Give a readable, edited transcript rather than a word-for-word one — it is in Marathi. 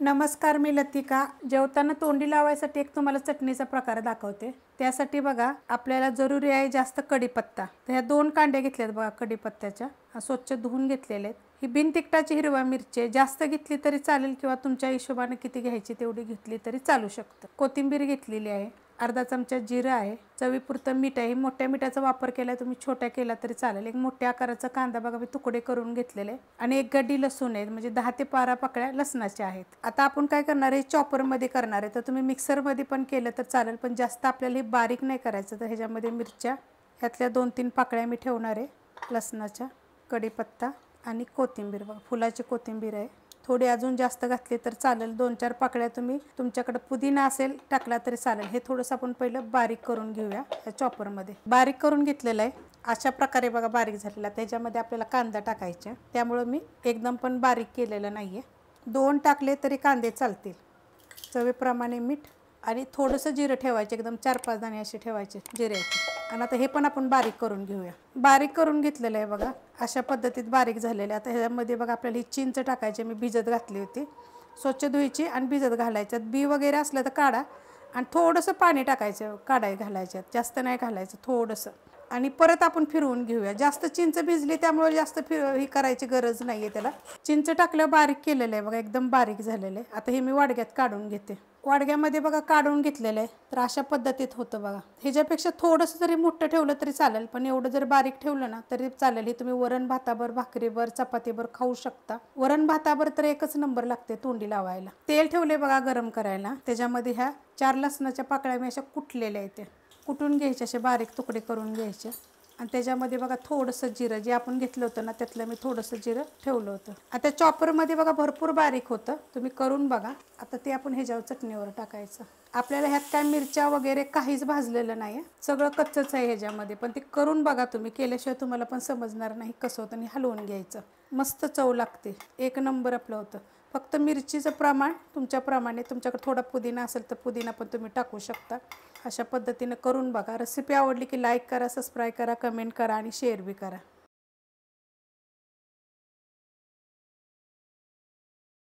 नमस्कार, मी लतिका। जेवताना तोंडी लावायसाठी एक तुम्हाला चटणीचा प्रकार दाखवते। त्यासाठी बघा आपल्याला जरुरी आहे जास्त कढीपत्ता। तर ह्या 2 कांड्या घेतल्यात बघा कढीपत्त्याच्या, स्वच्छ धुवून घेतलेले आहेत। ही बिन तिखटाची हिरवा मिरची जास्त घेतली तरी चालेल किंवा तुमच्या हिशोबाने किती घ्यायची तेवढी घेतली तरी चालू शकतं। कोथिंबीर घेतलेली आहे, अर्धा चमचा जिरं आहे, चवीपुरतं मीठ आहे। मोठ्या मिठाचा वापर केला तुम्ही छोट्या केला तरी चालेल। एक मोठ्या आकाराचा कांदा बघा मी तुकडे करून घेतलेले आणि एक गड्डी लसूण आहे, म्हणजे 10 ते 12 पाकळ्या लसणाच्या आहेत। आता आपण काय करणार आहे, चॉपर मध्ये करणार आहे। तर तुम्ही मिक्सर मध्ये पण केलं तर चालेल, पण जास्त आपल्याला हे बारीक नाही करायचं। तर ह्याच्यामध्ये मिरच्या ह्यातल्या 2-3 पाकळ्या मी ठेवणार आहे लसणाच्या, कढीपत्ता आणि कोथिंबीर बघा फुलाची कोथिंबीर आहे। थोडी अजून जास्त घातली तर चालेल। 2-4 पाकळ्या तुम्ही तुमच्याकडे पुदिना असेल टाकला तरी चालेल। हे थोडंसं आपण पहिलं बारीक करून घेऊया। या चॉपर मध्ये बारीक करून घेतलेलं आहे। अशा प्रकारे बघा बारीक झालेला। त्याच्यामध्ये आपल्याला कांदा टाकायचा, त्यामुळे मी एकदम पण बारीक केलेलं नाहीये। 2 टाकले तरी कांदे चालतील। चवीप्रमाणे मीठ आणि थोडंसं जिरं ठेवायचे, एकदम 4-5 दाणे असे ठेवायचे जिऱ्याचे। आणि आता हे पण आपण बारीक करून घेऊया। बारीक करून घेतलेलं आहे बघा, अशा पद्धतीत बारीक झालेलं आहे। आता ह्यामध्ये बघा आपल्याला ही चिंच टाकायची, मी भिजत घातली होती। स्वच्छ धुवायची आणि भिजत घालायच्यात। बी वगैरे असलं तर काढा आणि थोडंसं पाणी टाकायचं, काढाय घालायच्यात, जास्त नाही घालायचं, थोडंसं। आणि परत आपण फिरवून घेऊया। जास्त चिंच भिजली त्यामुळे जास्त ही करायची गरज नाहीये त्याला। चिंच टाकल्यावर बारीक केलेलं आहे बघा, एकदम बारीक झालेलं आहे। आता हे मी वाडग्यात काढून घेते। वाडग्यामध्ये बघा काढून घेतलेलं आहे। तर अशा पद्धतीत होतं बघा। ह्याच्यापेक्षा थोडंसं जरी मोठं ठेवलं तरी चालेल, पण एवढं जर बारीक ठेवलं ना तरी चालेल। हे तुम्ही वरण भाताबर, भाकरीवर, चपातीवर खाऊ शकता। वरण भाताबर तर एकच नंबर लागते तोंडी लावायला। तेल ठेवले बघा गरम करायला। त्याच्यामध्ये ह्या 4 लसणाच्या पाकळ्या मी अशा कुटलेल्या आहेत, कुटून घ्यायचे, असे बारीक तुकडे करून घ्यायचे। आणि त्याच्यामध्ये बघा थोडंसं जिरं जे आपण घेतलं होतं ना त्यातलं मी थोडंसं जिरं ठेवलं होतं। आता चॉपरमध्ये बघा भरपूर बारीक होतं, तुम्ही करून बघा। आता ते आपण ह्याच्यावर चटणीवर टाकायचं। आपल्याला ह्यात काय मिरच्या वगैरे काहीच भाजलेलं नाही, सगळं कच्चंच आहे ह्याच्यामध्ये। पण ते करून बघा तुम्ही, केल्याशिवाय तुम्हाला पण समजणार नाही कसं होतं। आणि हलवून घ्यायचं, मस्त चव लागते, एक नंबर आपलं होतं। फक्त मिरचीचं प्रमाण तुमच्याप्रमाणे, तुमच्याकडे थोडा पुदिना असेल तर पुदिना पण तुम्ही टाकू शकता। अशा पद्धतीने करून बघा। रेसिपी आवडली की लाईक करा, सबस्क्राईब करा, कमेंट करा आणि शेअर बी करा।